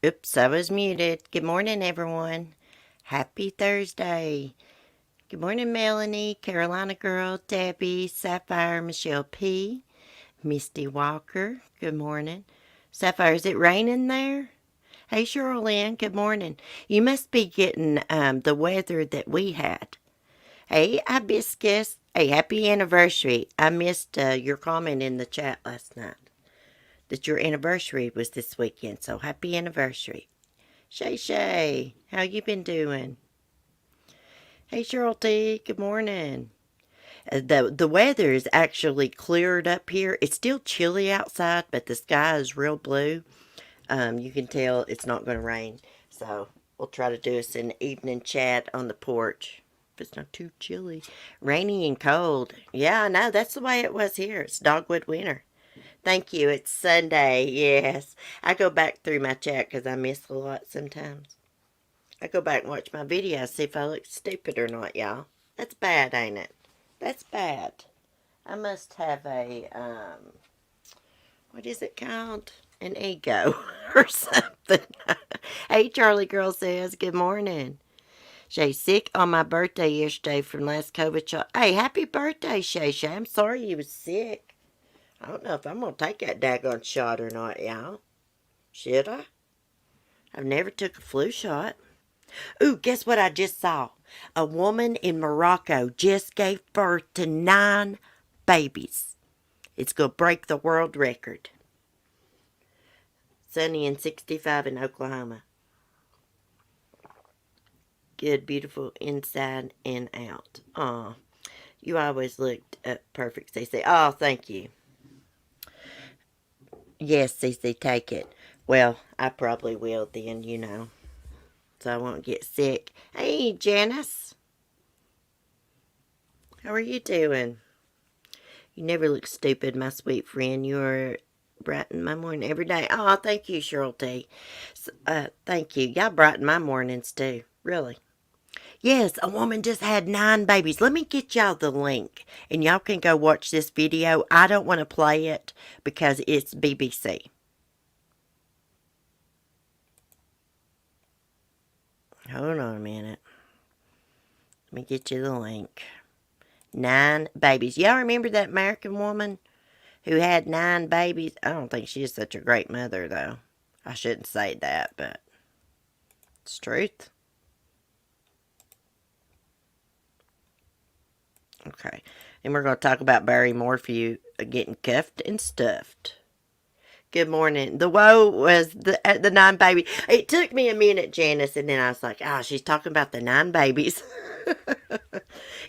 Oops, I was muted. Good morning, everyone. Happy Thursday. Good morning, Melanie, Carolina Girl, Debbie, Sapphire, Michelle P., Misty Walker. Good morning. Sapphire, is it raining there? Hey, Cheryl Lynn, good morning. You must be getting the weather that we had. Hey, Hibiscus. Hey, happy anniversary. I missed your comment in the chat last night that your anniversary was this weekend, so happy anniversary. Shay Shay, how you been doing? Hey Cheryl T, good morning. The weather is actually cleared up here. It's still chilly outside, but the sky is real blue. You can tell it's not going to rain. So we'll try to do us an evening chat on the porch. If it's not too chilly. Rainy and cold. Yeah, I know. That's the way it was here. It's dogwood winter. Thank you. It's Sunday. Yes. I go back through my chat because I miss a lot sometimes. I go back and watch my videos, see if I look stupid or not, y'all. That's bad, ain't it? That's bad. I must have a, what is it called? An ego or something. Hey, Charlie Girl says, good morning. Shay's sick on my birthday yesterday from last COVID shot. Hey, happy birthday, Shay Shay. I'm sorry you was sick. I don't know if I'm going to take that daggone shot or not, y'all. Should I? I've never took a flu shot. Ooh, guess what I just saw? A woman in Morocco just gave birth to 9 babies. It's going to break the world record. Sunny and 65 in Oklahoma. Good, beautiful inside and out. Aw, you always looked perfect, Cece. Oh, thank you. Yes, Cece, take it. Well, I probably will then, you know. So I won't get sick. Hey, Janice. How are you doing? You never look stupid, my sweet friend. You are brighten my morning every day. Oh, thank you, Cheryl T. Thank you. Y'all brighten my mornings too. Really. Yes, a woman just had 9 babies. Let me get y'all the link, and y'all can go watch this video. I don't want to play it because it's BBC. Hold on a minute. Let me get you the link. 9 babies. Y'all remember that American woman who had 9 babies? I don't think she's such a great mother, though. I shouldn't say that, but it's truth. Okay. And we're going to talk about Barry Morphew getting cuffed and stuffed. Good morning. The woe was the 9 baby. It took me a minute, Janice, and then I was like, oh, she's talking about the 9 babies.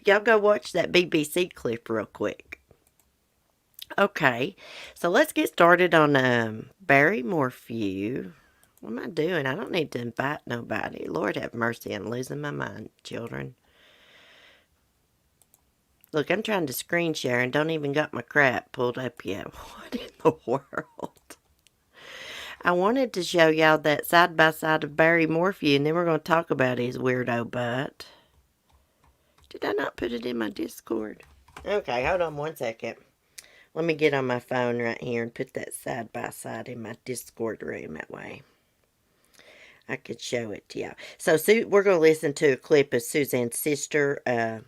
Y'all go watch that BBC clip real quick. Okay, so let's get started on Barry Morphew. What am I doing? I don't need to invite nobody. Lord have mercy, I'm losing my mind, children. Look, I'm trying to screen share and don't even got my crap pulled up yet. What in the world? I wanted to show y'all that side-by-side of Barry Morphew, and then we're going to talk about his weirdo butt. Did I not put it in my Discord? Okay, hold on one second. Let me get on my phone right here and put that side-by-side in my Discord room that way. I could show it to y'all. So we're going to listen to a clip of Suzanne's sister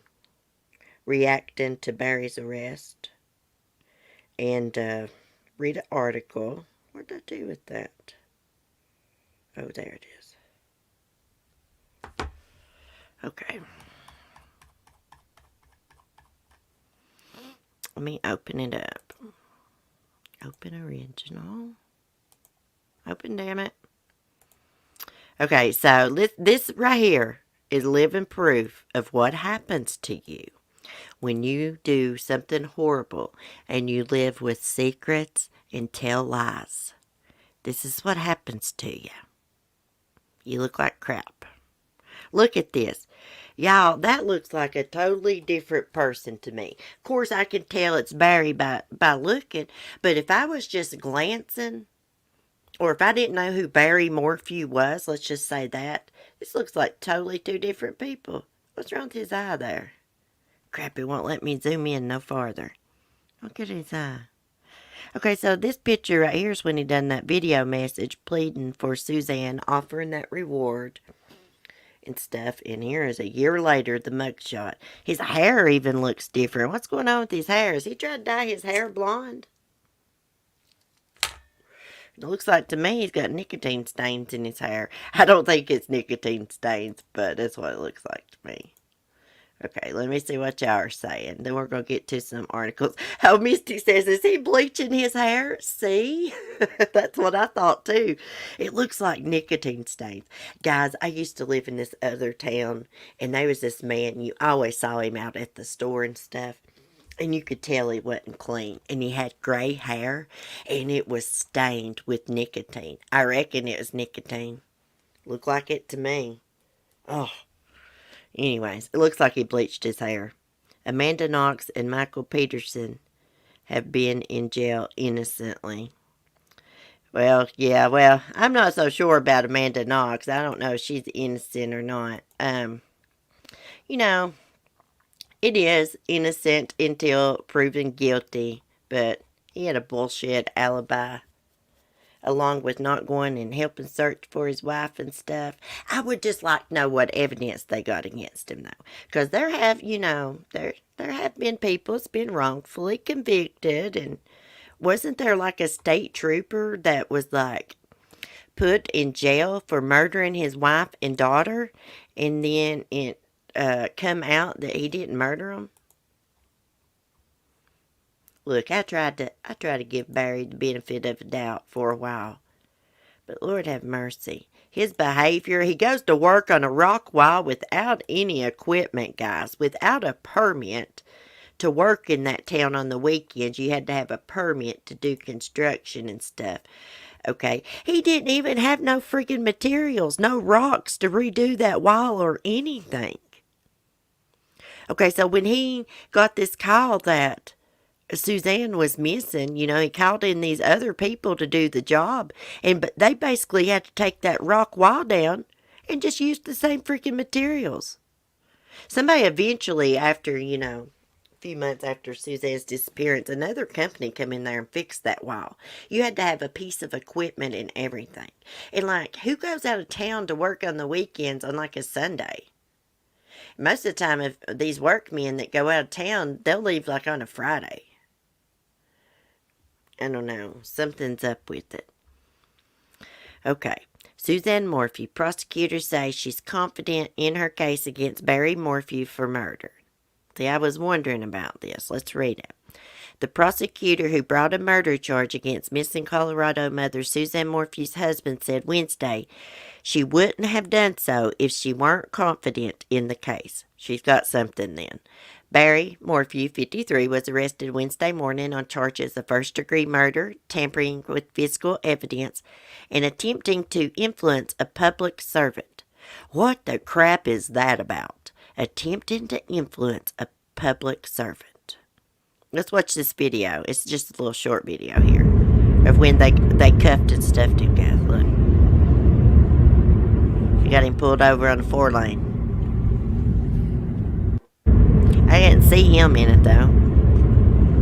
reacting to Barry's arrest. And read an article. What did I do with that? Oh, there it is. Okay. Let me open it up. Open original. open, damn it. Okay, so this right here is living proof of what happens to you when you do something horrible and you live with secrets and tell lies. This is what happens to you. You look like crap. Look at this. Y'all, that looks like a totally different person to me. Of course, I can tell it's Barry by looking, but if I was just glancing, or if I didn't know who Barry Morphew was, let's just say that, this looks like totally two different people. What's wrong with his eye there? Crap, it won't let me zoom in no farther. Look at his eye. Okay, so this picture right here is when he done that video message pleading for Suzanne, offering that reward and stuff. And here is a year later, the mugshot. His hair even looks different. What's going on with his hair? Has he tried to dye his hair blonde? It looks like to me he's got nicotine stains in his hair. I don't think it's nicotine stains, but that's what it looks like to me. Okay, let me see what y'all are saying. Then we're going to get to some articles. Oh, Misty says, is he bleaching his hair? See? That's what I thought too. It looks like nicotine stains. Guys, I used to live in this other town, and there was this man. You always saw him out at the store and stuff. And you could tell he wasn't clean. And he had gray hair. And it was stained with nicotine. I reckon it was nicotine. Looked like it to me. Oh. Anyways, it looks like he bleached his hair. Amanda Knox and Michael Peterson have been in jail innocently. Well, yeah, I'm not so sure about Amanda Knox. I don't know if she's innocent or not. You know, it is innocent until proven guilty, but he had a bullshit alibi, along with not going and helping search for his wife and stuff. I would just like to know what evidence they got against him, though. Because there have been people that's been wrongfully convicted, and wasn't there like a state trooper that was like put in jail for murdering his wife and daughter, and then it come out that he didn't murder them? Look, I tried to give Barry the benefit of the doubt for a while. But Lord have mercy. His behavior, he goes to work on a rock wall without any equipment, guys. Without a permit to work in that town on the weekends. You had to have a permit to do construction and stuff. Okay, he didn't even have no freaking materials, no rocks to redo that wall or anything. Okay, so when he got this call that Suzanne was missing, he called in these other people to do the job, but they basically had to take that rock wall down and just use the same freaking materials. Somebody eventually, after, a few months after Suzanne's disappearance, another company come in there and fixed that wall. You had to have a piece of equipment and everything. And who goes out of town to work on the weekends on a Sunday? Most of the time, if these workmen that go out of town, they'll leave on a Friday. I don't know. Something's up with it. Okay. Suzanne Morphew. Prosecutors say she's confident in her case against Barry Morphew for murder. See, I was wondering about this. Let's read it. The prosecutor who brought a murder charge against missing Colorado mother Suzanne Morphew's husband said Wednesday she wouldn't have done so if she weren't confident in the case. She's got something then. Barry Morphew, 53, was arrested Wednesday morning on charges of first-degree murder, tampering with physical evidence, and attempting to influence a public servant. What the crap is that about? Attempting to influence a public servant. Let's watch this video. It's just a little short video here of when they cuffed and stuffed him, guys. Look. They got him pulled over on the 4-lane. I didn't see him in it, though.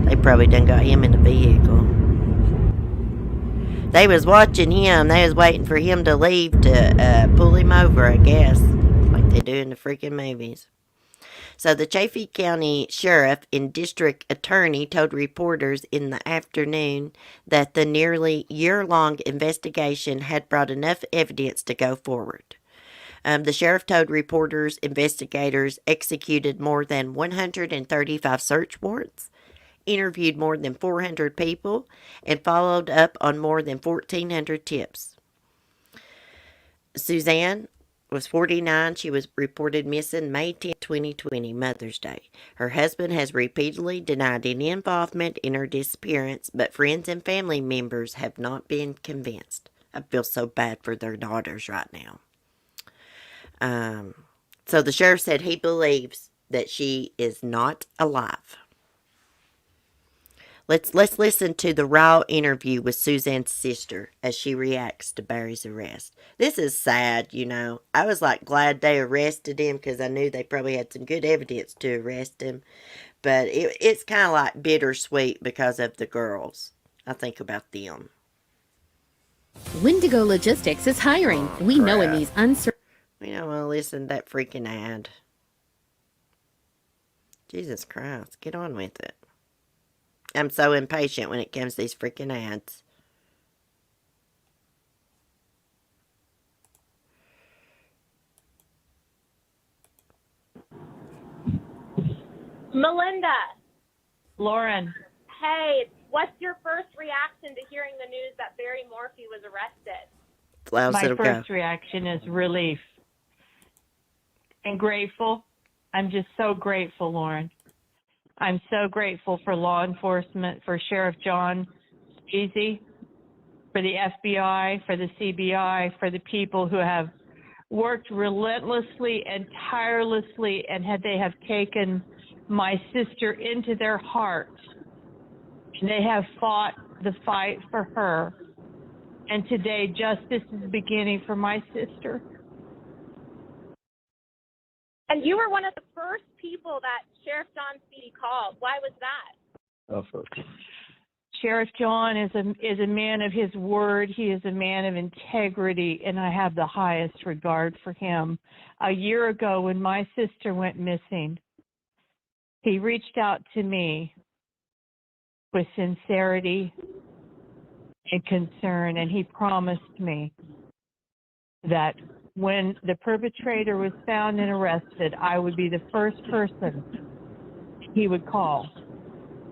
They probably done got him in the vehicle. They was watching him. They was waiting for him to leave to pull him over, I guess. Like they do in the freaking movies. So the Chaffee County Sheriff and District Attorney told reporters in the afternoon that the nearly year-long investigation had brought enough evidence to go forward. The sheriff told reporters investigators executed more than 135 search warrants, interviewed more than 400 people, and followed up on more than 1,400 tips. Suzanne was 49. She was reported missing May 10th, 2020, Mother's Day. Her husband has repeatedly denied any involvement in her disappearance, but friends and family members have not been convinced. I feel so bad for their daughters right now. So the sheriff said he believes that she is not alive. Let's listen to the raw interview with Suzanne's sister as she reacts to Barry's arrest. This is sad, you know. I was like glad they arrested him because I knew they probably had some good evidence to arrest him. But it's kind of like bittersweet because of the girls. I think about them. Wendigo Logistics is hiring. We know in these uncertain... We don't want to listen to that freaking ad. Jesus Christ, get on with it. I'm so impatient when it comes to these freaking ads. Melinda. Lauren. Hey, what's your first reaction to hearing the news that Barry Morphew was arrested? My first reaction is relief and grateful. I'm just so grateful, Lauren. I'm so grateful for law enforcement, for Sheriff John Easy, for the FBI, for the CBI, for the people who have worked relentlessly and tirelessly, and they have taken my sister into their heart. They have fought the fight for her. And today, justice is beginning for my sister. And you were one of the first people that Sheriff John Speedy called. Why was that? Sheriff John is a man of his word. He is a man of integrity, and I have the highest regard for him. A year ago, when my sister went missing, he reached out to me with sincerity and concern, and he promised me that when the perpetrator was found and arrested, I would be the first person he would call.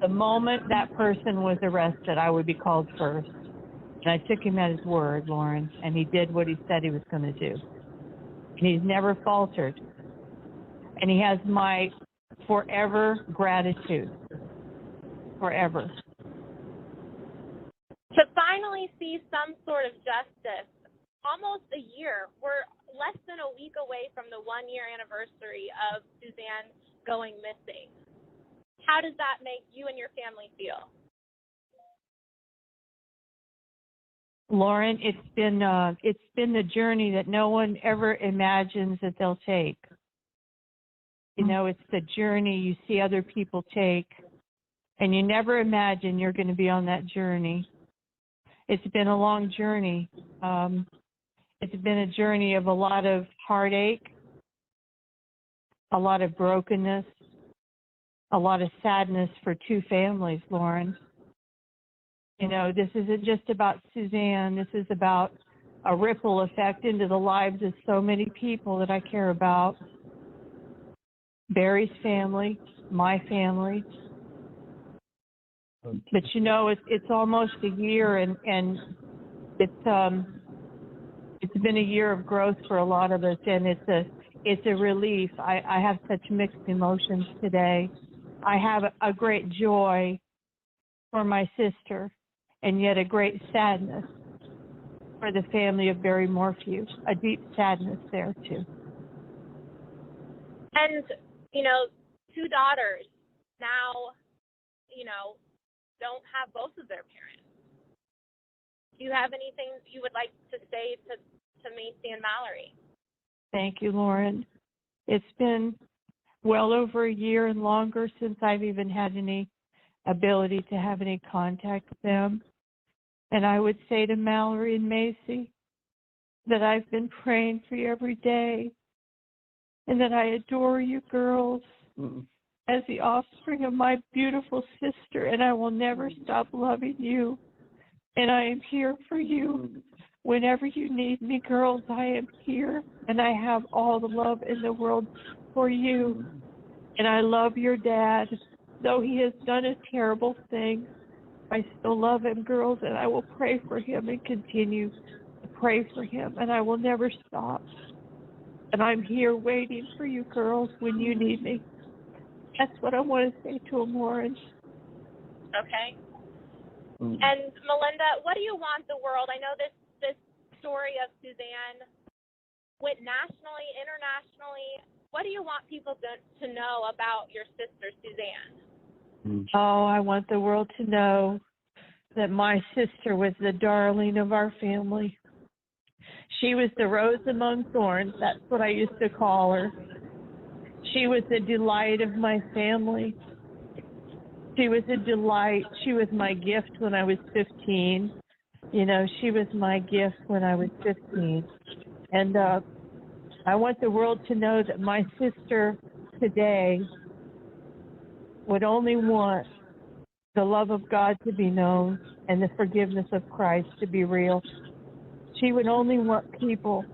The moment that person was arrested, I would be called first. And I took him at his word, Lauren, and he did what he said he was going to do. And he's never faltered. And he has my forever gratitude. Forever. To finally see some sort of justice, almost a year. We're less than a week away from the 1-year anniversary of Suzanne going missing. How does that make you and your family feel? Lauren, it's been the journey that no one ever imagines that they'll take. You know, it's the journey you see other people take, and you never imagine you're going to be on that journey. It's been a long journey. It's been a journey of a lot of heartache, a lot of brokenness, a lot of sadness for two families, Lauren. You know, this isn't just about Suzanne. This is about a ripple effect into the lives of so many people that I care about. Barry's family, my family. But you know, it's almost a year, and it's been a year of growth for a lot of us, and it's a relief. I have such mixed emotions today. I have a great joy for my sister, and yet a great sadness for the family of Barry Morphew. A deep sadness there too. And, you know, 2 daughters now, you know, don't have both of their parents. Do you have anything you would like to say to Macy and Mallory? Thank you, Lauren. It's been well over a year and longer since I've even had any ability to have any contact with them. And I would say to Mallory and Macy that I've been praying for you every day, and that I adore you girls as the offspring of my beautiful sister, and I will never stop loving you. And I am here for you. Whenever you need me, girls, I am here, and I have all the love in the world for you. And I love your dad. Though he has done a terrible thing, I still love him, girls, and I will pray for him and continue to pray for him, and I will never stop. And I'm here waiting for you girls when you need me. That's what I want to say to him, Lauren. Okay. And Melinda, what do you want the world? I know this story of Suzanne went nationally, internationally. What do you want people to know about your sister, Suzanne? Oh, I want the world to know that my sister was the darling of our family. She was the rose among thorns. That's what I used to call her. She was the delight of my family. She was a delight. She was my gift when I was 15. You know, she was my gift when I was 15. And I want the world to know that my sister today would only want the love of God to be known and the forgiveness of Christ to be real. She would only want people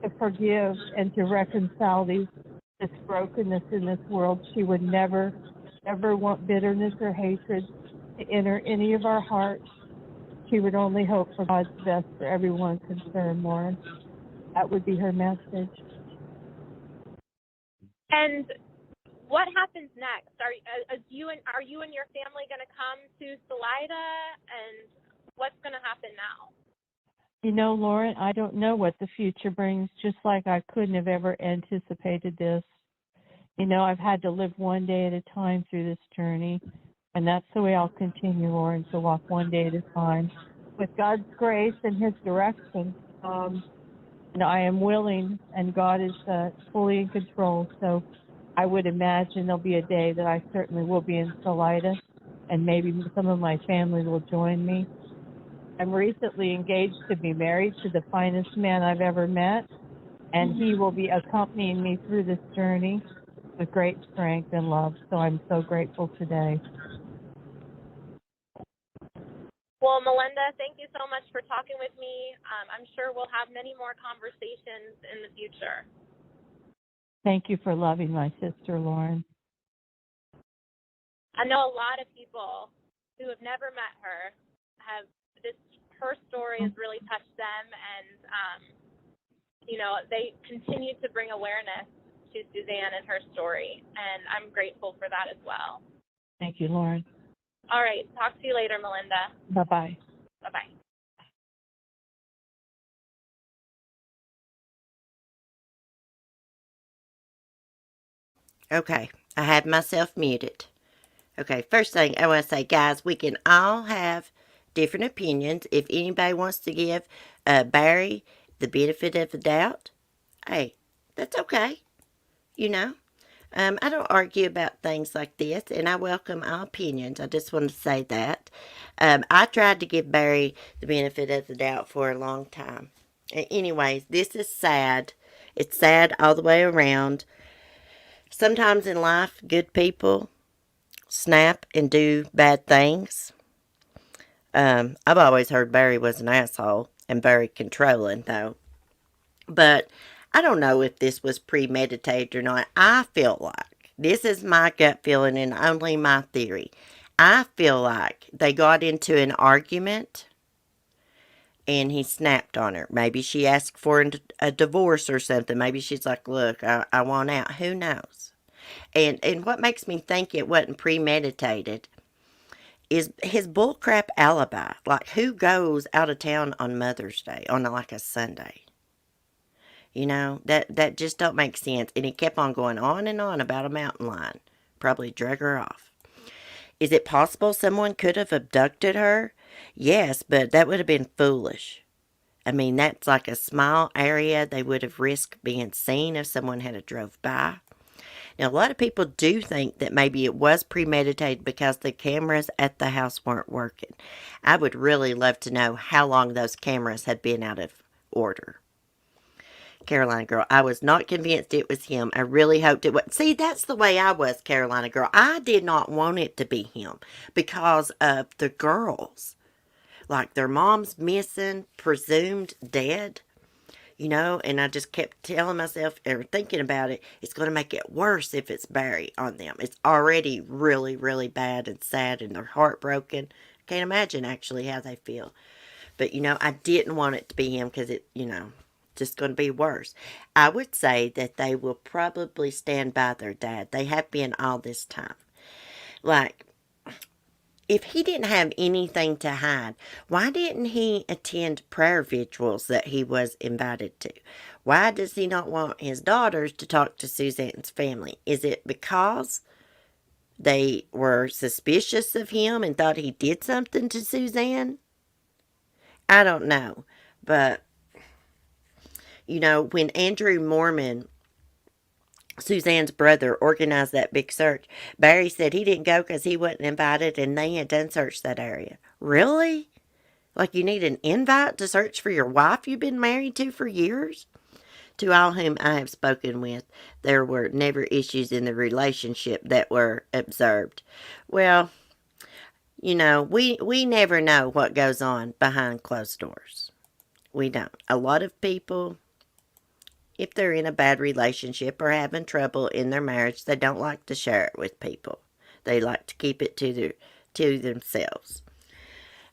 to forgive and to reconcile this brokenness in this world. She would never, ever want bitterness or hatred to enter any of our hearts. She would only hope for God's best for everyone concerned, Lauren. That would be her message. And what happens next? Are you and your family going to come to Salida? And what's going to happen now? You know, Lauren, I don't know what the future brings, just like I couldn't have ever anticipated this. You know, I've had to live one day at a time through this journey, and that's the way I'll continue, Lauren, to walk one day at a time with God's grace and his direction. And I am willing, and God is fully in control, so I would imagine there'll be a day that I certainly will be in Salida, and maybe some of my family will join me. I'm recently engaged to be married to the finest man I've ever met, and he will be accompanying me through this journey with great strength and love. So I'm so grateful today. Well, Melinda, thank you so much for talking with me. I'm sure we'll have many more conversations in the future. Thank you for loving my sister, Lauren. I know a lot of people who have never met her her story has really touched them, and you know, they continue to bring awareness to Suzanne and her story, and I'm grateful for that as well. Thank you, Lauren. All right, talk to you later, Melinda. Bye-bye. Bye-bye. Okay, I have myself muted. Okay, first thing I want to say, guys, we can all have different opinions. If anybody wants to give Barry the benefit of the doubt, hey, that's okay. You know, I don't argue about things like this, and I welcome all opinions. I just want to say that. I tried to give Barry the benefit of the doubt for a long time. Anyways, this is sad. It's sad all the way around. Sometimes in life, good people snap and do bad things. I've always heard Barry was an asshole and very controlling, though. But I don't know if this was premeditated or not. I feel like, this is my gut feeling and only my theory. I feel like they got into an argument and he snapped on her. Maybe she asked for a divorce or something. Maybe she's like, look, I want out. Who knows? And what makes me think it wasn't premeditated is his bullcrap alibi. Like, who goes out of town on Mother's Day, on like a Sunday? You know, that just don't make sense. And he kept on going on and on about a mountain lion. Probably drug her off. Is it possible someone could have abducted her? Yes, but that would have been foolish. I mean, that's like a small area. They would have risked being seen if someone had a drove by. Now, a lot of people do think that maybe it was premeditated because the cameras at the house weren't working. I would really love to know how long those cameras had been out of order. Carolina girl, I was not convinced it was him. I really hoped it was. See, that's the way I was, Carolina girl. I did not want it to be him because of the girls. Like, their mom's missing, presumed dead. You know, and I just kept telling myself or thinking about it, it's going to make it worse if it's Barry on them. It's already really, really bad and sad, and they're heartbroken. Can't imagine actually how they feel. But, I didn't want it to be him because it, just going to be worse. I would say that they will probably stand by their dad. They have been all this time. Like, if he didn't have anything to hide, why didn't he attend prayer vigils that he was invited to? Why does he not want his daughters to talk to Suzanne's family? Is it because they were suspicious of him and thought he did something to Suzanne? I don't know. But, when Andrew Mormon, Suzanne's brother, organized that big search, Barry said he didn't go because he wasn't invited and they had done search that area. Really? Like you need an invite to search for your wife you've been married to for years? To all whom I have spoken with, there were never issues in the relationship that were observed. Well, we never know what goes on behind closed doors. We don't. A lot of people, if they're in a bad relationship or having trouble in their marriage, they don't like to share it with people. They like to keep it to themselves.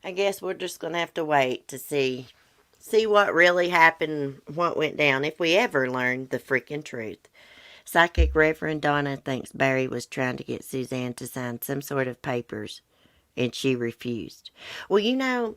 I guess we're just going to have to wait to see what really happened, what went down, if we ever learn the freaking truth. Psychic Reverend Donna thinks Barry was trying to get Suzanne to sign some sort of papers, and she refused. Well,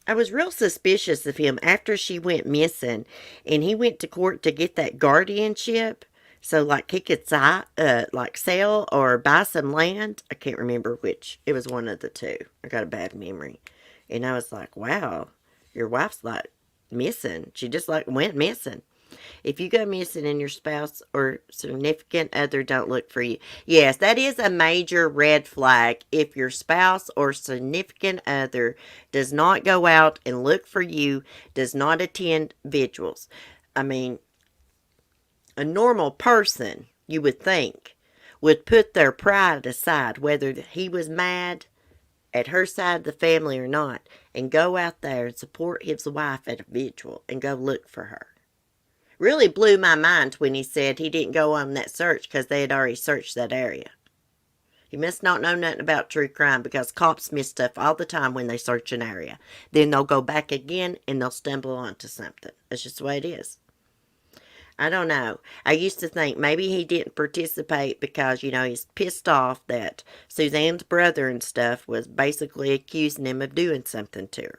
I was real suspicious of him after she went missing, and he went to court to get that guardianship, so like he could sell or buy some land. I can't remember which. It was one of the two. I got a bad memory. And I was like, wow, your wife's like missing. She just like went missing. If you go missing and your spouse or significant other don't look for you. Yes, that is a major red flag. If your spouse or significant other does not go out and look for you, does not attend vigils. I mean, a normal person, you would think, would put their pride aside, whether he was mad at her side of the family or not, and go out there and support his wife at a vigil and go look for her. Really blew my mind when he said he didn't go on that search because they had already searched that area. He must not know nothing about true crime because cops miss stuff all the time when they search an area. Then they'll go back again and they'll stumble onto something. That's just the way it is. I don't know. I used to think maybe he didn't participate because, he's pissed off that Suzanne's brother and stuff was basically accusing him of doing something to her.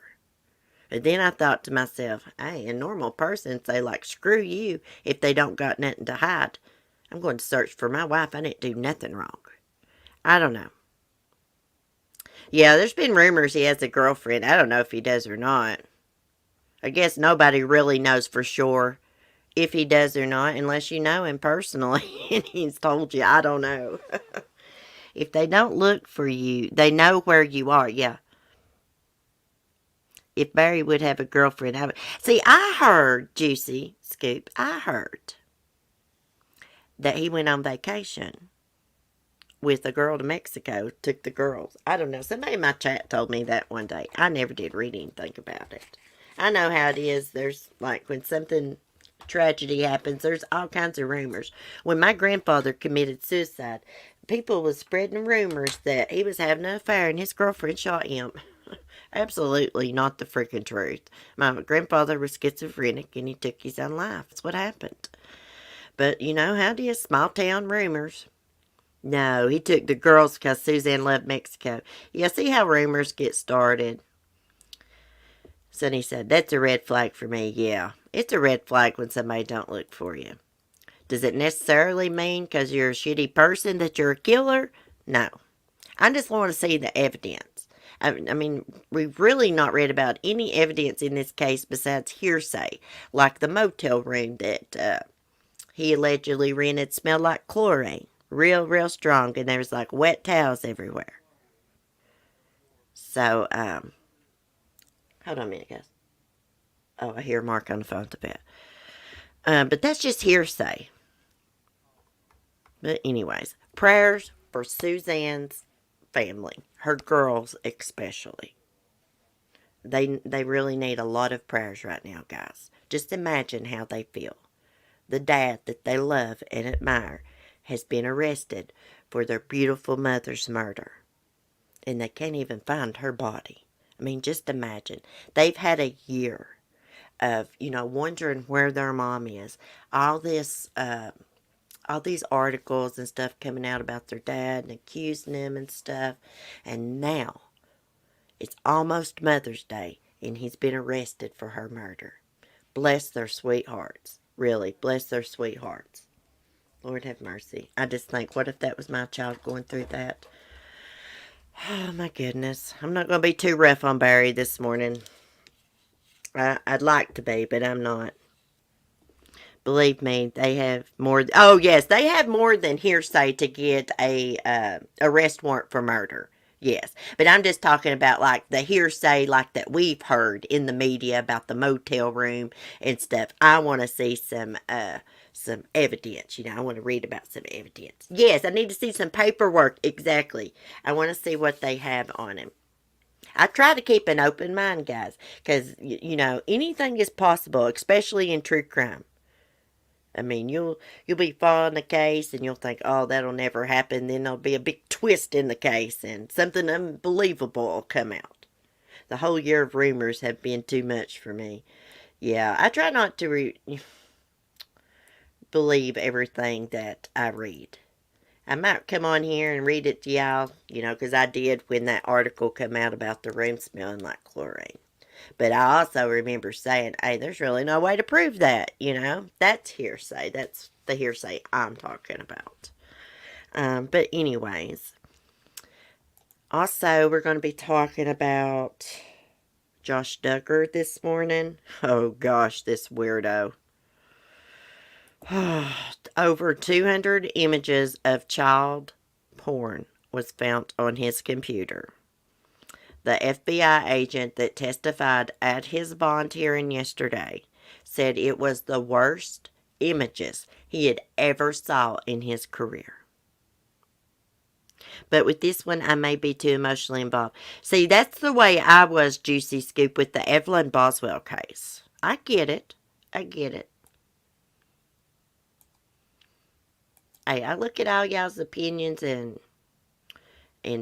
And then I thought to myself, hey, a normal person say like, screw you if they don't got nothing to hide. I'm going to search for my wife. I didn't do nothing wrong. I don't know. Yeah, there's been rumors he has a girlfriend. I don't know if he does or not. I guess nobody really knows for sure if he does or not, unless you know him personally and he's told you. I don't know. If they don't look for you, they know where you are. Yeah. If Barry would have a girlfriend, I would. See, I heard, Juicy Scoop, I heard that he went on vacation with a girl to Mexico, took the girls. I don't know. Somebody in my chat told me that one day. I never did read anything about it. I know how it is. There's like when something tragedy happens, there's all kinds of rumors. When my grandfather committed suicide, people was spreading rumors that he was having an affair and his girlfriend shot him. Absolutely not the freaking truth. My grandfather was schizophrenic and he took his own life. That's what happened. But how it is, small town rumors. No, he took the girls because Suzanne loved Mexico. Yeah, see how rumors get started. Sonny said, that's a red flag for me. Yeah, it's a red flag when somebody don't look for you. Does it necessarily mean because you're a shitty person that you're a killer? No. I just want to see the evidence. I mean, we've really not read about any evidence in this case besides hearsay, like the motel room that he allegedly rented smelled like chlorine. Real strong, and there was like wet towels everywhere. So, hold on a minute, guys. Oh, I hear Mark on the phone to bed. But that's just hearsay. But anyways, prayers for Suzanne's family, her girls especially. They really need a lot of prayers right now, guys. Just imagine how they feel. The dad that they love and admire has been arrested for their beautiful mother's murder. And they can't even find her body. I mean, just imagine. They've had a year of, wondering where their mom is. All this, all these articles and stuff coming out about their dad and accusing him and stuff. And now, it's almost Mother's Day, and he's been arrested for her murder. Bless their sweethearts. Really, bless their sweethearts. Lord have mercy. I just think, what if that was my child going through that? Oh, my goodness. I'm not going to be too rough on Barry this morning. I'd like to be, but I'm not. Believe me, they have more. Oh, yes, they have more than hearsay to get a arrest warrant for murder. Yes, but I'm just talking about like the hearsay like that we've heard in the media about the motel room and stuff. I want to see some evidence. I want to read about some evidence. Yes, I need to see some paperwork. Exactly. I want to see what they have on him. I try to keep an open mind, guys, because anything is possible, especially in true crime. I mean, you'll be following the case and you'll think, oh, that'll never happen. Then there'll be a big twist in the case and something unbelievable will come out. The whole year of rumors have been too much for me. Yeah, I try not to believe everything that I read. I might come on here and read it to y'all, because I did when that article come out about the room smelling like chlorine. But I also remember saying, hey, there's really no way to prove that, That's hearsay. That's the hearsay I'm talking about. But anyways, also we're going to be talking about Josh Duggar this morning. Oh gosh, this weirdo. Over 200 images of child porn was found on his computer. The FBI agent that testified at his bond hearing yesterday said it was the worst images he had ever saw in his career. But with this one, I may be too emotionally involved. See, that's the way I was, Juicy Scoop, with the Evelyn Boswell case. I get it. I get it. Hey, I look at all y'all's opinions and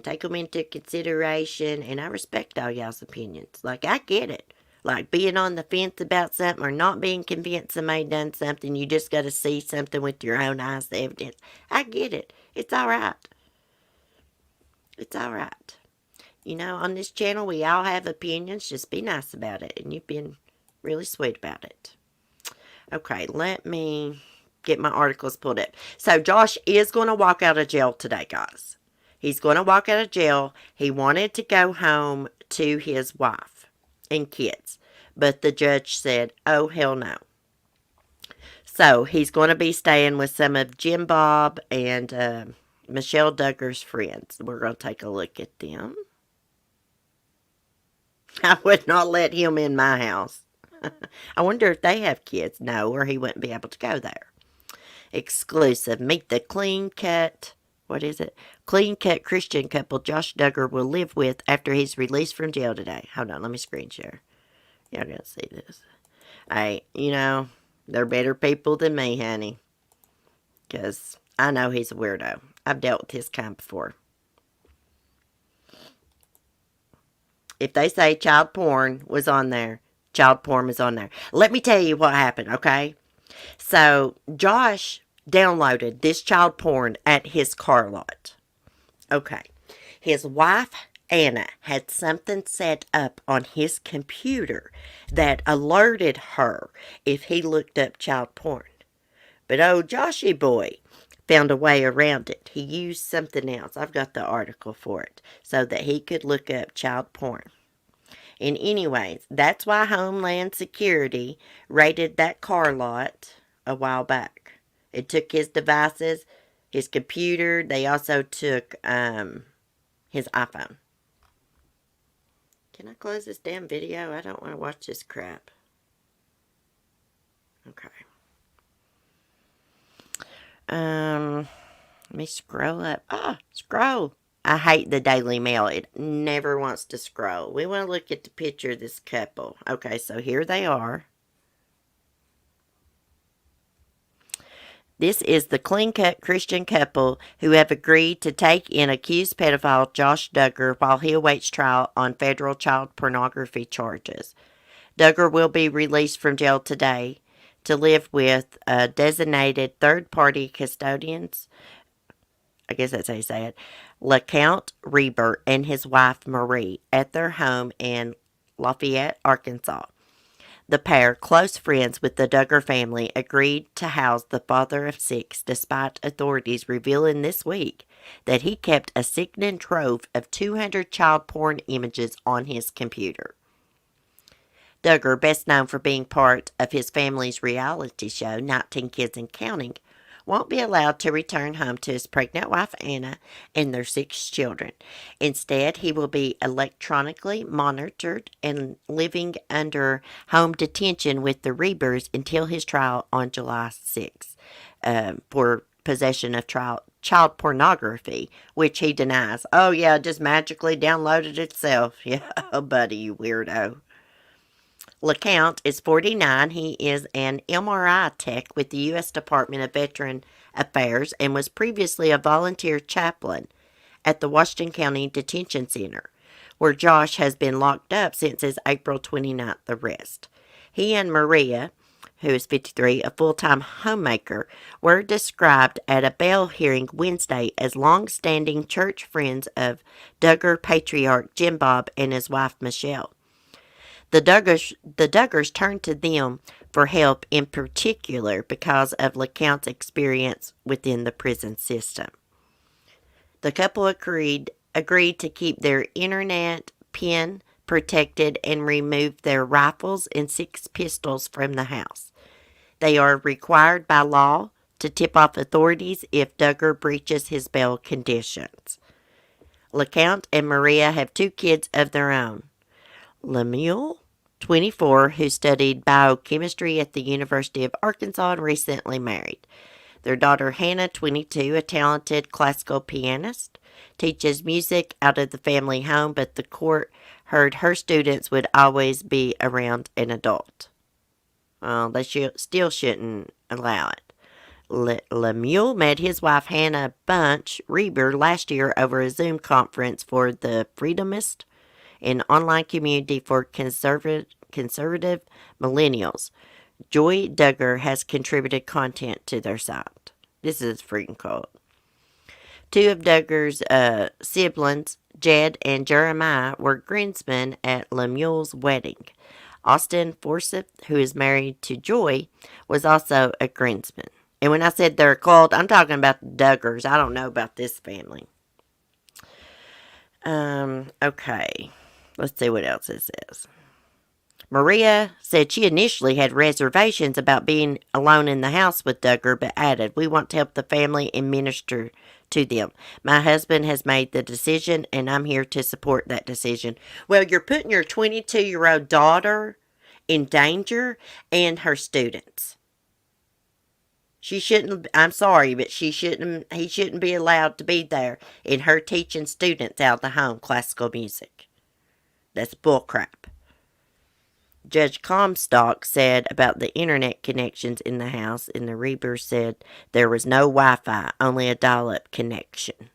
take them into consideration, and I respect all y'all's opinions. Like, I get it. Like, being on the fence about something or not being convinced somebody done something, you just got to see something with your own eyes, the evidence. I get it. It's all right. It's all right. On this channel, we all have opinions. Just be nice about it, and you've been really sweet about it. Okay, let me get my articles pulled up. So, Josh is going to walk out of jail today, guys. He's going to walk out of jail. He wanted to go home to his wife and kids, but the judge said, oh, hell no. So he's going to be staying with some of Jim Bob and Michelle Duggar's friends. We're going to take a look at them. I would not let him in my house. I wonder if they have kids. No, or he wouldn't be able to go there. Exclusive. Meet the clean-cut... What is it? Clean-cut Christian couple Josh Duggar will live with after he's released from jail today. Hold on, let me screen share. Y'all gonna see this. Hey, they're better people than me, honey. Because I know he's a weirdo. I've dealt with his kind before. If they say child porn was on there, child porn was on there. Let me tell you what happened, okay? So, Josh downloaded this child porn at his car lot. Okay. His wife, Anna, had something set up on his computer that alerted her if he looked up child porn. But old Joshy boy found a way around it. He used something else. I've got the article for it. So that he could look up child porn. And anyways, that's why Homeland Security raided that car lot a while back. It took his devices, his computer. They also took his iPhone. Can I close this damn video? I don't want to watch this crap. Okay. Let me scroll up. Scroll. I hate the Daily Mail. It never wants to scroll. We want to look at the picture of this couple. Okay, so here they are. This is the clean-cut Christian couple who have agreed to take in accused pedophile Josh Duggar while he awaits trial on federal child pornography charges. Duggar will be released from jail today to live with designated third-party custodians. I guess that's how you say it. LeCount Reber and his wife Marie at their home in Lafayette, Arkansas. The pair, close friends with the Duggar family, agreed to house the father of 6 despite authorities revealing this week that he kept a sickening trove of 200 child porn images on his computer. Duggar, best known for being part of his family's reality show, 19 Kids and Counting, won't be allowed to return home to his pregnant wife Anna and their 6 children. Instead, he will be electronically monitored and living under home detention with the Rebers until his trial on July 6th for possession of child pornography, which he denies. Oh, yeah, just magically downloaded itself. Yeah, buddy, you weirdo. LeCount is 49. He is an MRI tech with the U.S. Department of Veteran Affairs and was previously a volunteer chaplain at the Washington County Detention Center, where Josh has been locked up since his April 29th arrest. He and Maria, who is 53, a full-time homemaker, were described at a bail hearing Wednesday as long-standing church friends of Duggar patriarch Jim Bob and his wife Michelle. The Duggars turned to them for help in particular because of LeCount's experience within the prison system. The couple agreed to keep their internet PIN protected and remove their rifles and 6 pistols from the house. They are required by law to tip off authorities if Duggar breaches his bail conditions. LeCount and Maria have 2 kids of their own. Lemuel, 24, who studied biochemistry at the University of Arkansas and recently married. Their daughter Hannah, 22, a talented classical pianist, teaches music out of the family home, but the court heard her students would always be around an adult. They still shouldn't allow it. Lemuel met his wife Hannah Bunch Reber last year over a Zoom conference for the Freedomist, an online community for conservative millennials. Joy Duggar has contributed content to their site. This is freaking cool. 2 of Duggar's siblings, Jed and Jeremiah, were groomsmen at Lemuel's wedding. Austin Forsyth, who is married to Joy, was also a groomsman. And when I said they're a cult, I'm talking about the Duggars. I don't know about this family. Okay. Let's see what else it says. Maria said she initially had reservations about being alone in the house with Duggar, but added, "We want to help the family and minister to them. My husband has made the decision, and I'm here to support that decision." Well, you're putting your 22-year-old daughter in danger and her students. She shouldn't, I'm sorry, but he shouldn't be allowed to be there and her teaching students out of the home classical music. That's bullcrap. Judge Comstock said about the internet connections in the house, and the Reber said there was no Wi-Fi, only a dial-up connection.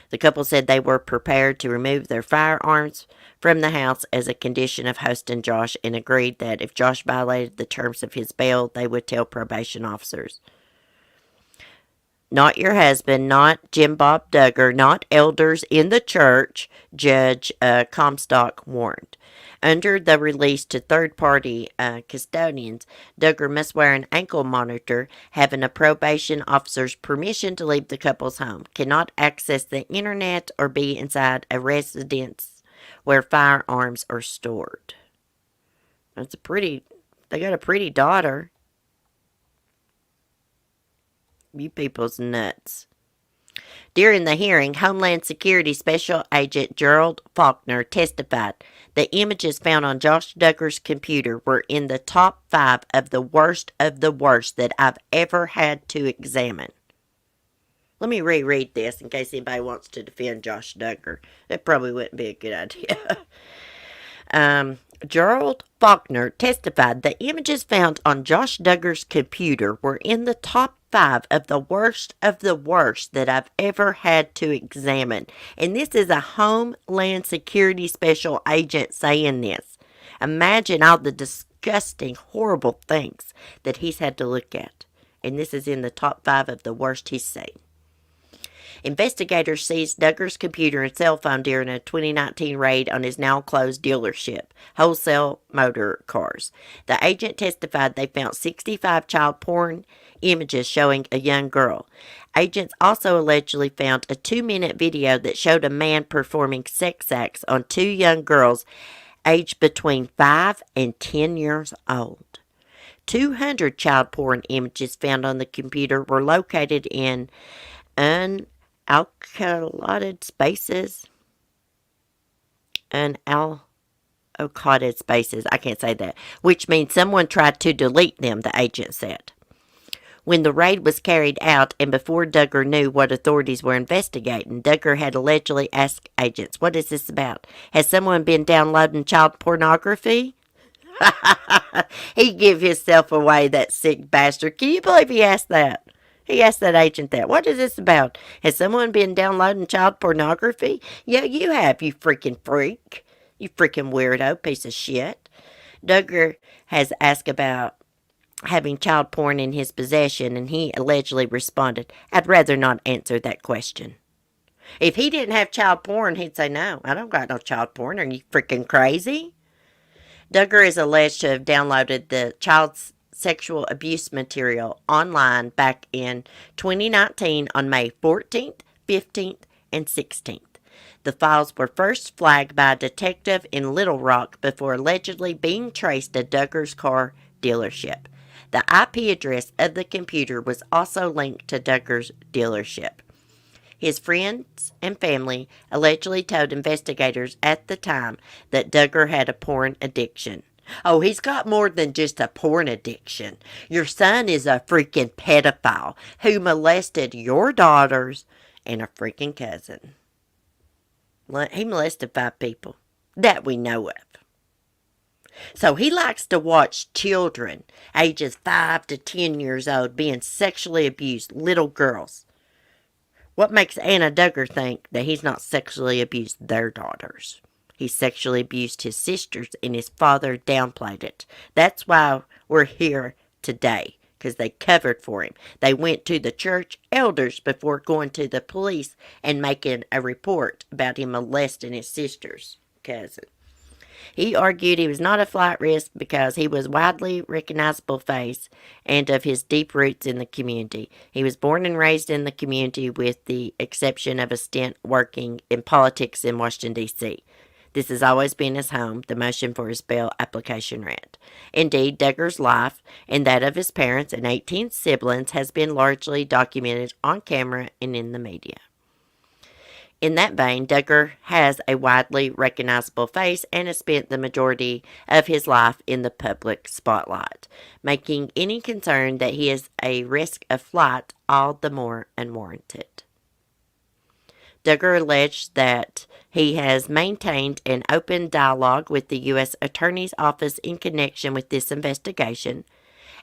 The couple said they were prepared to remove their firearms from the house as a condition of hosting Josh and agreed that if Josh violated the terms of his bail, they would tell probation officers. Not your husband, not Jim Bob Duggar, not elders in the church, Judge Comstock warned. Under the release to third-party custodians, Duggar must wear an ankle monitor, having a probation officer's permission to leave the couple's home, cannot access the internet, or be inside a residence where firearms are stored. They got a pretty daughter. You people's nuts. During the hearing, Homeland Security Special Agent Gerald Faulkner testified the images found on Josh Duggar's computer were in the top 5 of the worst that I've ever had to examine. Let me reread this in case anybody wants to defend Josh Duggar. That probably wouldn't be a good idea. Gerald Faulkner testified the images found on Josh Duggar's computer were in the top 5 of the worst that I've ever had to examine. And this is a Homeland Security special agent saying this. Imagine all the disgusting, horrible things that he's had to look at. And this is in the top 5 of the worst he's seen. Investigators seized Duggar's computer and cell phone during a 2019 raid on his now-closed dealership, Wholesale Motor Cars. The agent testified they found 65 child porn images showing a young girl. Agents also allegedly found a 2-minute video that showed a man performing sex acts on 2 young girls aged between 5 and 10 years old. 200 child porn images found on the computer were located in unallocated spaces. Unallocated spaces. I can't say that. Which means someone tried to delete them, the agent said. When the raid was carried out and before Duggar knew what authorities were investigating, Duggar had allegedly asked agents, "What is this about? Has someone been downloading child pornography?" He give himself away, that sick bastard. Can you believe he asked that? He asked that agent that. What is this about? Has someone been downloading child pornography? Yeah, you have, you freaking freak. You freaking weirdo piece of shit. Duggar has asked about having child porn in his possession, and he allegedly responded, "I'd rather not answer that question." If he didn't have child porn, he'd say, "No, I don't got no child porn. Are you freaking crazy?" Duggar is alleged to have downloaded the child sexual abuse material online back in 2019 on May 14th, 15th, and 16th. The files were first flagged by a detective in Little Rock before allegedly being traced to Duggar's car dealership. The IP address of the computer was also linked to Duggar's dealership. His friends and family allegedly told investigators at the time that Duggar had a porn addiction. Oh, he's got more than just a porn addiction. Your son is a freaking pedophile who molested your daughters and a freaking cousin. He molested 5 people that we know of. So he likes to watch children ages 5 to 10 years old being sexually abused, little girls. What makes Anna Duggar think that he's not sexually abused their daughters? He sexually abused his sisters, and his father downplayed it. That's why we're here today, because they covered for him. They went to the church elders before going to the police and making a report about him molesting his sister's cousin. He argued he was not a flight risk because he was a widely recognizable face and of his deep roots in the community. He was born and raised in the community with the exception of a stint working in politics in Washington, D.C. This has always been his home, the motion for his bail application read. Indeed, Duggar's life and that of his parents and 18 siblings has been largely documented on camera and in the media. In that vein, Duggar has a widely recognizable face and has spent the majority of his life in the public spotlight, making any concern that he is a risk of flight all the more unwarranted. Duggar alleged that he has maintained an open dialogue with the U.S. Attorney's Office in connection with this investigation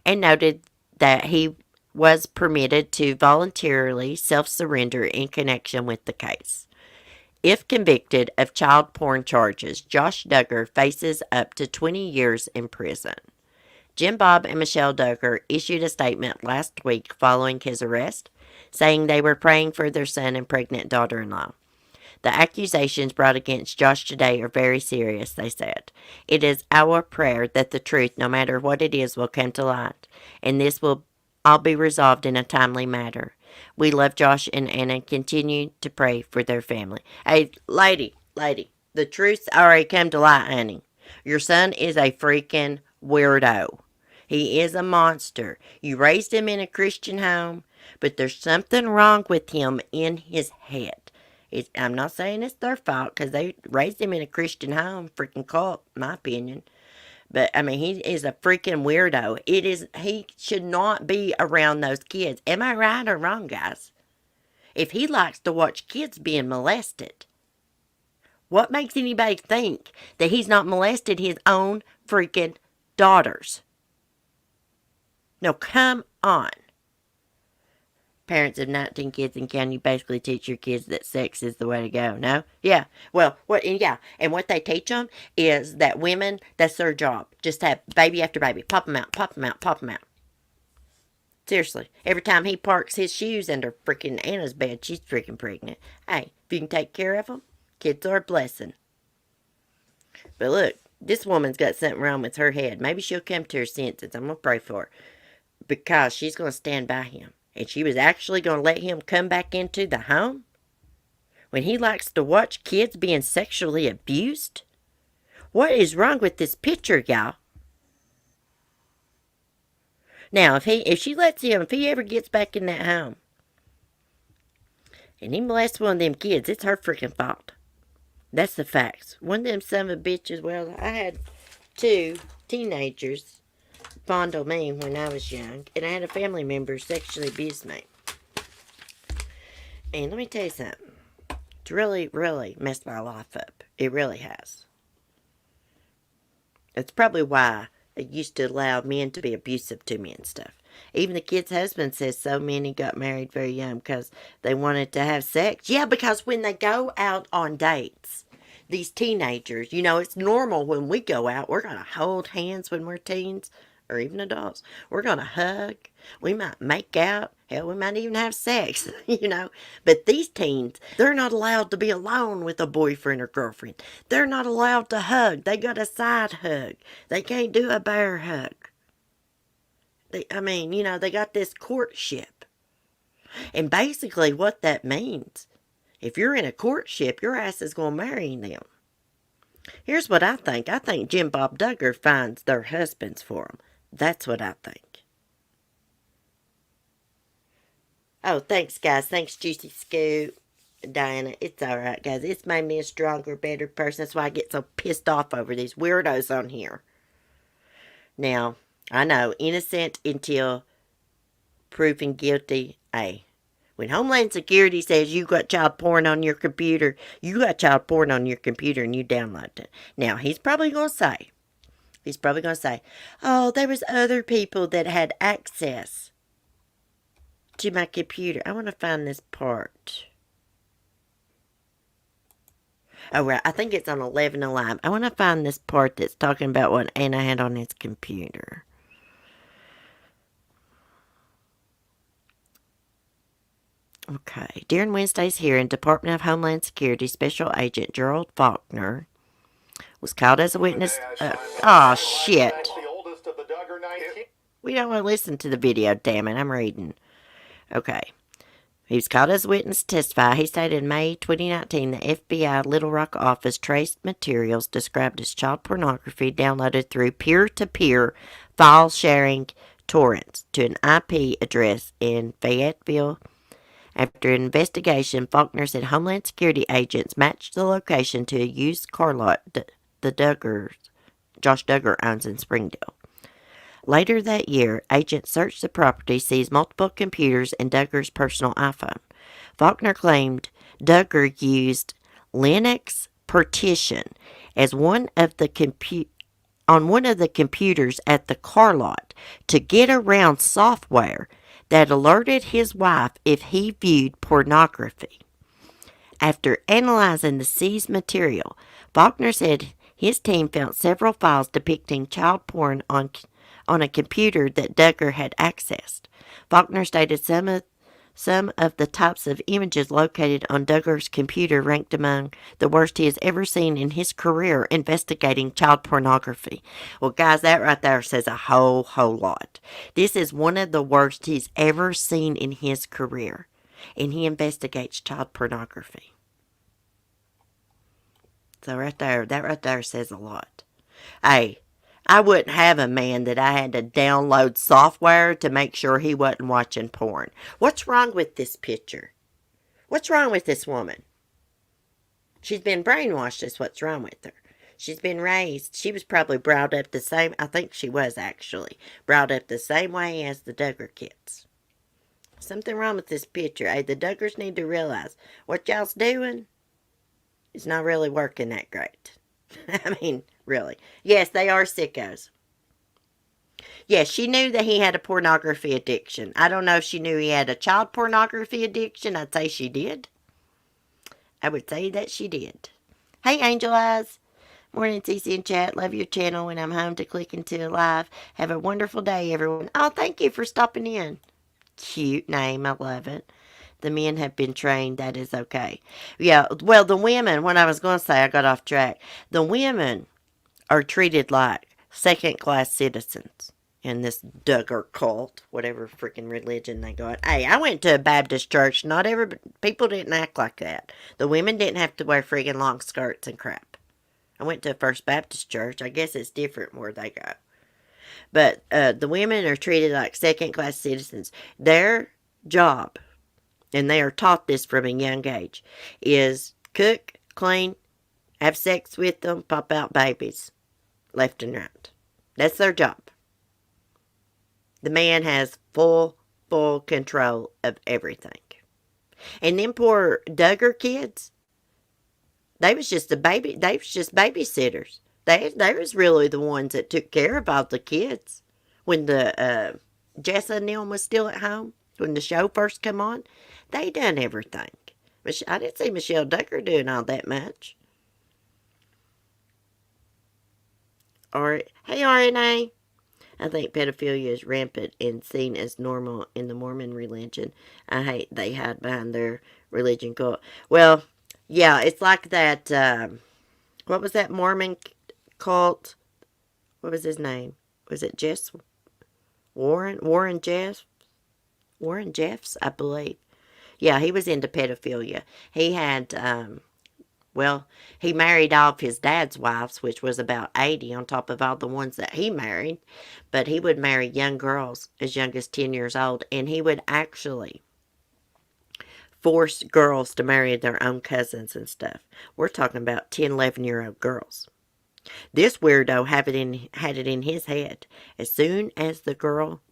and noted that he was permitted to voluntarily self-surrender in connection with the case. If convicted of child porn charges, Josh Duggar faces up to 20 years in prison. Jim Bob and Michelle Duggar issued a statement last week following his arrest, saying they were praying for their son and pregnant daughter-in-law. The accusations brought against Josh today are very serious, they said. It is our prayer that the truth, no matter what it is, will come to light, and this will all be resolved in a timely manner. We love Josh and Anna and continue to pray for their family. Hey, lady, the truth's already come to light, honey. Your son is a freaking weirdo. He is a monster. You raised him in a Christian home, but there's something wrong with him in his head. I'm not saying it's their fault because they raised him in a Christian home, freaking cult, in my opinion. But, I mean, he is a freaking weirdo. He should not be around those kids. Am I right or wrong, guys? If he likes to watch kids being molested, What makes anybody think that he's not molested his own freaking daughters? No, come on. Parents of 19 kids and counting, you basically teach your kids that sex is the way to go. No? Yeah. Well, and what they teach them is that women, that's their job. Just have baby after baby. Pop them out, pop them out, pop them out. Seriously. Every time he parks his shoes under freaking Anna's bed, she's freaking pregnant. Hey, if you can take care of them, kids are a blessing. But look, this woman's got something wrong with her head. Maybe she'll come to her senses. I'm going to pray for her. Because she's going to stand by him. And she was actually going to let him come back into the home? When he likes to watch kids being sexually abused? What is wrong with this picture, y'all? Now, if she lets him, if he ever gets back in that home, and he molests one of them kids, it's her freaking fault. That's the facts. One of them son of a bitches, well, I had 2 teenagers fondle me when I was young, and I had a family member sexually abuse me. And let me tell you something. It's really, really messed my life up. It really has. It's probably why I used to allow men to be abusive to me and stuff. Even the kid's husband says so many got married very young because they wanted to have sex. Yeah, because when they go out on dates, these teenagers, it's normal when we go out, we're going to hold hands when we're teens, or even adults. We're going to hug. We might make out. Hell, we might even have sex, But these teens, they're not allowed to be alone with a boyfriend or girlfriend. They're not allowed to hug. They got a side hug. They can't do a bear hug. They got this courtship. And basically what that means, if you're in a courtship, your ass is going to marry them. Here's what I think. I think Jim Bob Duggar finds their husbands for them. That's what I think. Oh, thanks, guys. Thanks, Juicy Scoop. Diana, it's alright, guys. It's made me a stronger, better person. That's why I get so pissed off over these weirdos on here. Now, I know, innocent until proven guilty. Hey, when Homeland Security says you got child porn on your computer, you got child porn on your computer and you downloaded it. Now, he's probably going to say, oh, there was other people that had access to my computer. I want to find this part. Oh, right. I think it's on 11 Alive. I want to find this part that's talking about what Anna had on his computer. Okay. During Wednesday's hearing, Department of Homeland Security Special Agent Gerald Faulkner was called as a witness. Shit. We don't want to listen to the video, damn it. I'm reading. Okay. He was called as a witness to testify. He stated in May 2019 the FBI Little Rock office traced materials described as child pornography downloaded through peer-to-peer file sharing torrents to an IP address in Fayetteville. After an investigation, Faulkner said Homeland Security agents matched the location to a used car lot Josh Duggar owns in Springdale. Later that year, agents searched the property, seized multiple computers and Duggar's personal iPhone. Faulkner claimed Duggar used Linux partition as on one of the computers at the car lot to get around software that alerted his wife if he viewed pornography. After analyzing the seized material, Faulkner said his team found several files depicting child porn on a computer that Duggar had accessed. Faulkner stated some of the types of images located on Duggar's computer ranked among the worst he has ever seen in his career investigating child pornography. Well, guys, that right there says a whole lot. This is one of the worst he's ever seen in his career, and he investigates child pornography. So that right there says a lot. Hey, I wouldn't have a man that I had to download software to make sure he wasn't watching porn. What's wrong with this picture? What's wrong with this woman? She's been brainwashed is what's wrong with her. She's been raised. She was probably brought up the same. I think she was actually brought up the same way as the Duggar kids. Something wrong with this picture. Hey, the Duggars need to realize what y'all's doing. It's not really working that great. I mean, really. Yes, they are sickos. Yes, she knew that he had a pornography addiction. I don't know if she knew he had a child pornography addiction. I'd say she did. I would say that she did. Hey, Angel Eyes. Morning, TC and chat. Love your channel. When I'm home to click into live. Have a wonderful day, everyone. Oh, thank you for stopping in. Cute name. I love it. The men have been trained. That is okay. Yeah, well, the women, what I was going to say, I got off track. The women are treated like second-class citizens in this Duggar cult, whatever freaking religion they got. Hey, I went to a Baptist church. Not every people didn't act like that. The women didn't have to wear freaking long skirts and crap. I went to a First Baptist church. I guess it's different where they go. But the women are treated like second-class citizens. Their job, and they are taught this from a young age, is cook, clean, have sex with them, pop out babies, left and right. That's their job. The man has full control of everything. And them poor Duggar kids, they was just babysitters. They was really the ones that took care of all the kids when the Jessa and them was still at home. When the show first come on, they done everything. I didn't see Michelle Duggar doing all that much. Hey, RNA. I think pedophilia is rampant and seen as normal in the Mormon religion. I hate they hide behind their religion cult. Well, yeah, it's like that. What was that Mormon cult? What was his name? Was it Jess Warren? Warren Jeffs, I believe. Yeah, he was into pedophilia. He had, well, he married all of his dad's wives, which was about 80 on top of all the ones that he married. But he would marry young girls as young as 10 years old, and he would actually force girls to marry their own cousins and stuff. We're talking about 10, 11-year-old girls. This weirdo had it in his head. As soon as the girl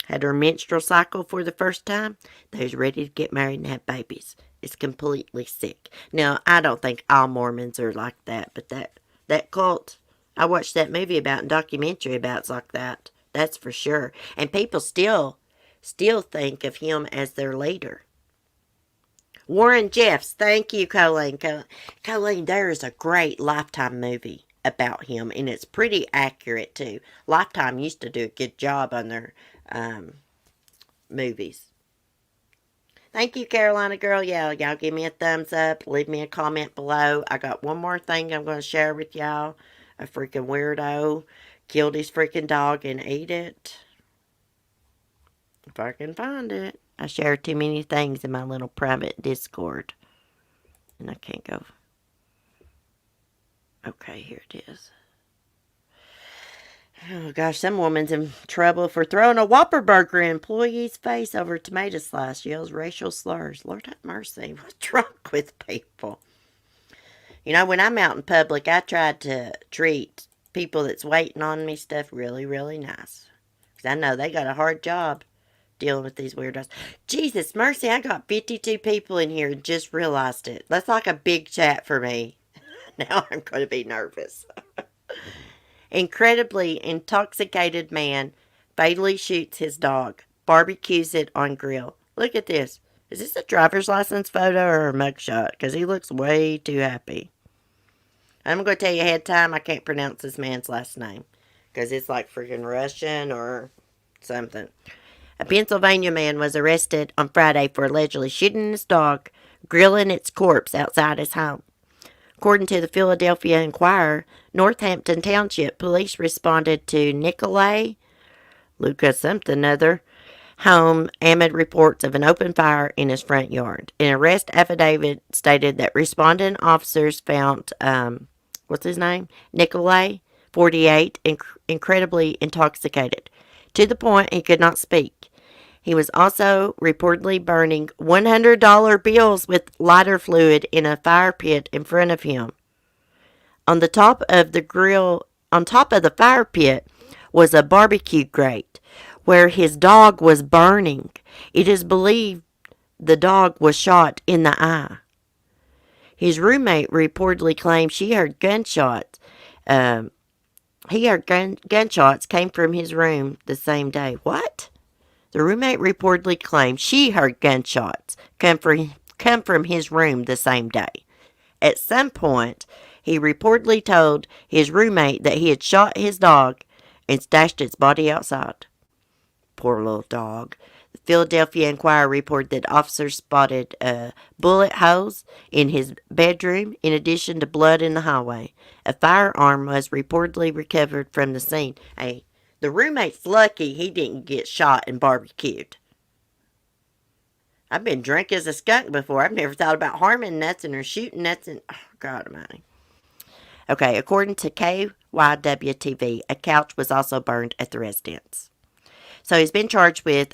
had her menstrual cycle for the first time, they was ready to get married and have babies. It's completely sick. Now, I don't think all Mormons are like that, but that cult, I watched that movie about and documentary about it's like that. That's for sure. And people still think of him as their leader. Warren Jeffs, thank you, Colleen. Colleen, there is a great Lifetime movie about him, and it's pretty accurate, too. Lifetime used to do a good job on their movies. Thank you, Carolina girl. Yeah, y'all give me a thumbs up. Leave me a comment below. I got one more thing I'm going to share with y'all. A freaking weirdo killed his freaking dog and ate it. If I can find it. I share too many things in my little private Discord. And I can't go. Okay, here it is. Oh gosh, some woman's in trouble for throwing a Whopper burger in employee's face over a tomato slice. Yells racial slurs. Lord have mercy. What's wrong with people? You know, when I'm out in public, I try to treat people that's waiting on me stuff really, really nice. Because I know they got a hard job dealing with these weirdos. Jesus mercy, I got 52 people in here and just realized it. That's like a big chat for me. Now I'm going to be nervous. Incredibly intoxicated man fatally shoots his dog. Barbecues it on grill. Look at this. Is this a driver's license photo or a mugshot? Because he looks way too happy. I'm going to tell you ahead of time, I can't pronounce this man's last name. Because it's like freaking Russian or something. A Pennsylvania man was arrested on Friday for allegedly shooting his dog, grilling its corpse outside his home. According to the Philadelphia Inquirer, Northampton Township police responded to Nikolai Luka something other home amid reports of an open fire in his front yard. An arrest affidavit stated that responding officers found, what's his name? Nikolai, 48, incredibly intoxicated, to the point he could not speak. He was also reportedly burning $100 bills with lighter fluid in a fire pit in front of him. On the top of the fire pit was a barbecue grate where his dog was burning. It is believed the dog was shot in the eye. His roommate reportedly claimed she heard gunshots. He heard gunshots came from his room the same day. What? The roommate reportedly claimed she heard gunshots come from his room the same day. At some point, he reportedly told his roommate that he had shot his dog and stashed its body outside. Poor little dog. The Philadelphia Inquirer reported that officers spotted bullet holes in his bedroom in addition to blood in the hallway. A firearm was reportedly recovered from the scene. Hey, the roommate's lucky he didn't get shot and barbecued. I've been drunk as a skunk before. I've never thought about harming nothing or shooting nothing. Oh, God almighty. Okay, according to KYW-TV, a couch was also burned at the residence. So he's been charged with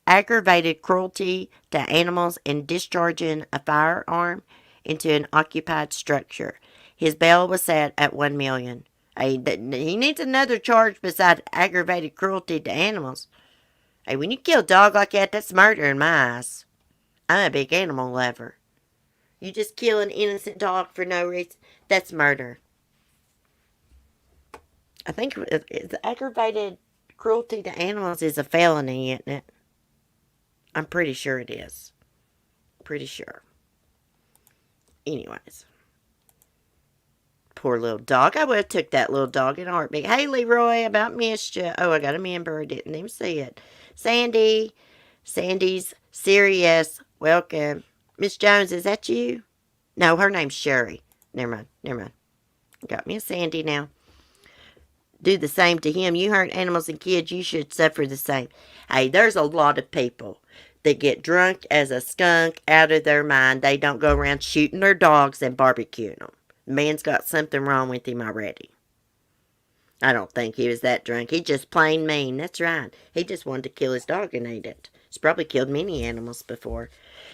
aggravated cruelty to animals and discharging a firearm into an occupied structure. His bail was set at $1 million. Hey, he needs another charge besides aggravated cruelty to animals. Hey, when you kill a dog like that, that's murder in my eyes. I'm a big animal lover. You just kill an innocent dog for no reason, that's murder. I think it's aggravated cruelty to animals is a felony, isn't it? I'm pretty sure it is. Pretty sure. Anyways. Poor little dog. I would have took that little dog in a heartbeat. Hey, Leroy, about missed you. Oh, I got a member. I didn't even see it. Sandy's serious. Welcome. Miss Jones, is that you? No, her name's Sherry. Never mind. Got me a Sandy now. Do the same to him. You hurt animals and kids, you should suffer the same. Hey, there's a lot of people that get drunk as a skunk out of their mind. They don't go around shooting their dogs and barbecuing them. The man's got something wrong with him already. I don't think he was that drunk. He just plain mean. That's right. He just wanted to kill his dog and eat it. He's probably killed many animals before.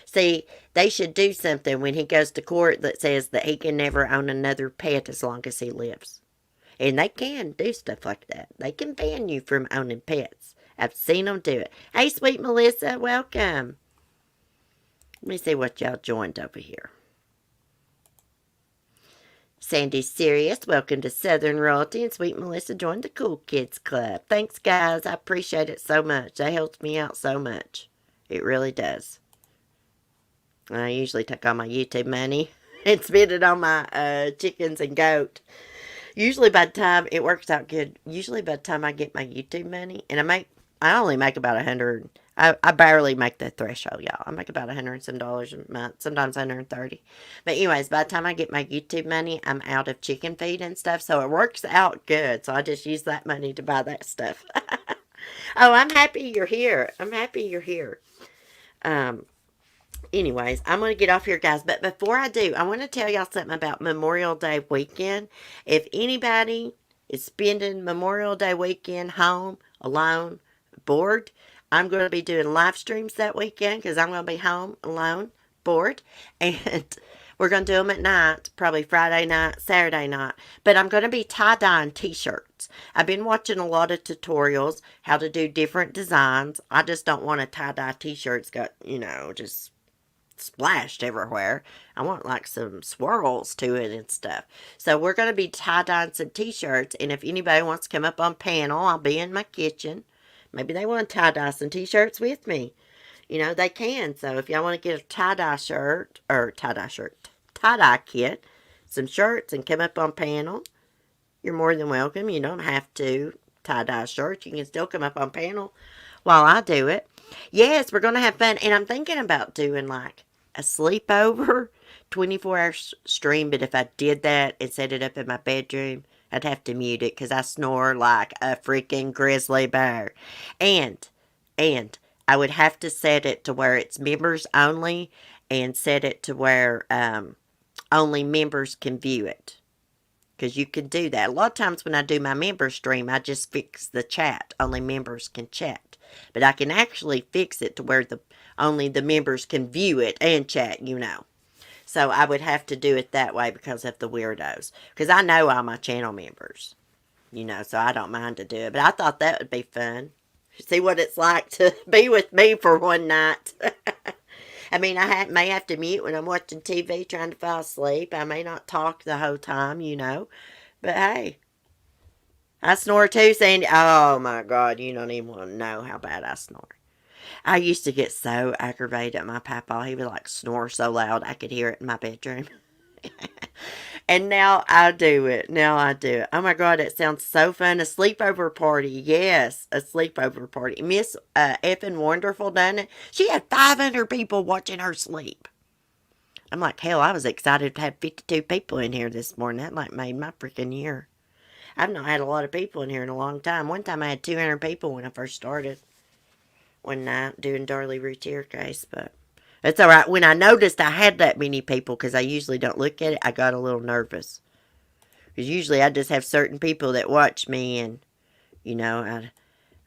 See, they should do something when he goes to court that says that he can never own another pet as long as he lives. And they can do stuff like that. They can ban you from owning pets. I've seen them do it. Hey, sweet Melissa, welcome. Let me see what y'all joined over here. Sandy's serious. Welcome to Southern Royalty. And sweet Melissa joined the Cool Kids Club. Thanks, guys. I appreciate it so much. That helps me out so much. It really does. I usually take all my YouTube money and spend it on my chickens and goat. Usually by the time it works out good, usually by the time I get my YouTube money, and I only make about $100. I barely make the threshold, y'all. I make about $100 and some dollars a month, sometimes $130. But anyways, by the time I get my YouTube money, I'm out of chicken feed and stuff, so it works out good. So I just use that money to buy that stuff. Oh, I'm happy you're here. Anyways, I'm going to get off here, guys. But before I do, I want to tell y'all something about Memorial Day weekend. If anybody is spending Memorial Day weekend home, alone, bored, I'm going to be doing live streams that weekend because I'm going to be home, alone, bored. And we're going to do them at night, probably Friday night, Saturday night. But I'm going to be tie-dyeing t-shirts. I've been watching a lot of tutorials, how to do different designs. I just don't want a tie-dye t-shirts got, just splashed everywhere. I want like some swirls to it and stuff. So we're going to be tie-dyeing some t-shirts, and if anybody wants to come up on panel, I'll be in my kitchen. Maybe they want to tie-dye some t-shirts with me. They can. So if y'all want to get a tie-dye kit, some shirts, and come up on panel, you're more than welcome. You don't have to tie-dye shirts. You can still come up on panel while I do it. Yes, we're going to have fun. And I'm thinking about doing like a sleepover 24-hour stream. But if I did that and set it up in my bedroom, I'd have to mute it because I snore like a freaking grizzly bear. And I would have to set it to where it's members only and set it to where only members can view it. Because you can do that. A lot of times when I do my member stream, I just fix the chat. Only members can chat. But I can actually fix it to where only the members can view it and chat, So I would have to do it that way because of the weirdos. Because I know all my channel members, so I don't mind to do it. But I thought that would be fun. See what it's like to be with me for one night. I mean, may have to mute when I'm watching TV trying to fall asleep. I may not talk the whole time, But hey, I snore too, Sandy. Oh my God, you don't even want to know how bad I snore. I used to get so aggravated at my papa. He would like snore so loud I could hear it in my bedroom. And now I do it. Now I do it. Oh my God, it sounds so fun. A sleepover party. Yes, a sleepover party. Miss effing Wonderful done it. She had 500 people watching her sleep. I'm like, hell, I was excited to have 52 people in here this morning. That like made my freaking year. I've not had a lot of people in here in a long time. One time I had 200 people when I first started. One night doing Darlie Routier case, but it's all right. When I noticed I had that many people, because I usually don't look at it, I got a little nervous. Because usually I just have certain people that watch me, and,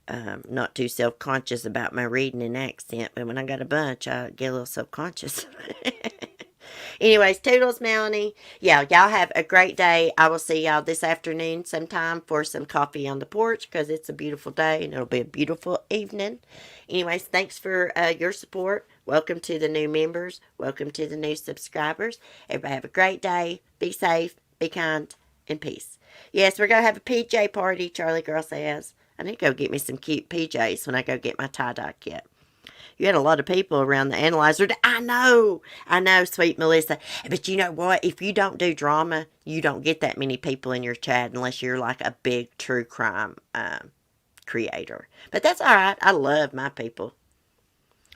I'm not too self-conscious about my reading and accent, but when I got a bunch, I get a little self-conscious. Anyways, toodles, Melanie. Yeah, y'all have a great day. I will see y'all this afternoon sometime for some coffee on the porch, because it's a beautiful day, and it'll be a beautiful evening. Anyways, thanks for your support. Welcome to the new members. Welcome to the new subscribers. Everybody have a great day. Be safe, be kind, and peace. Yes, we're going to have a PJ party, Charlie Girl says. I need to go get me some cute PJs when I go get my tie-dye kit. You had a lot of people around the analyzer. I know, sweet Melissa. But you know what? If you don't do drama, you don't get that many people in your chat unless you're like a big true crime creator. But that's all right. I love my people.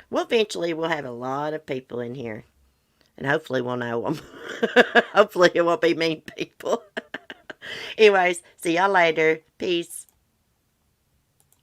Well, eventually we'll have a lot of people in here. And hopefully we'll know them. Hopefully it won't be mean people. Anyways, see y'all later. Peace.